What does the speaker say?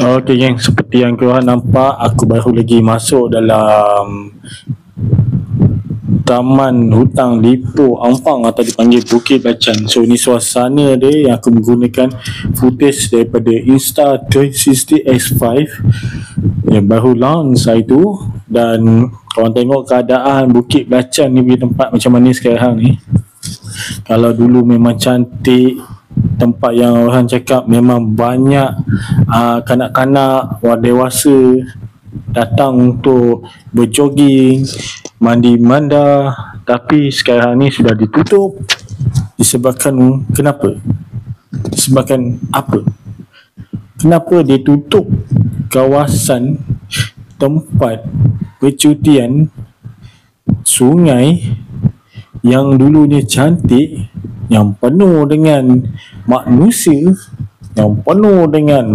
Okay geng, seperti yang korang nampak, aku baru lagi masuk dalam Taman Hutang Lippo Ampang atau dipanggil Bukit Bacan. So ni suasana dia yang aku menggunakan footage daripada Insta360 X5 yang baru launch hari tu. Dan korang tengok keadaan Bukit Bacan ni punya tempat macam mana sekarang ni. Kalau dulu memang cantik, tempat yang orang cakap memang banyak kanak-kanak, orang dewasa datang untuk berjoging, mandi manda, tapi sekarang ni sudah ditutup disebabkan kenapa? Disebabkan apa? Kenapa dia tutup kawasan tempat percutian sungai yang dulunya cantik, yang penuh dengan manusia, yang penuh dengan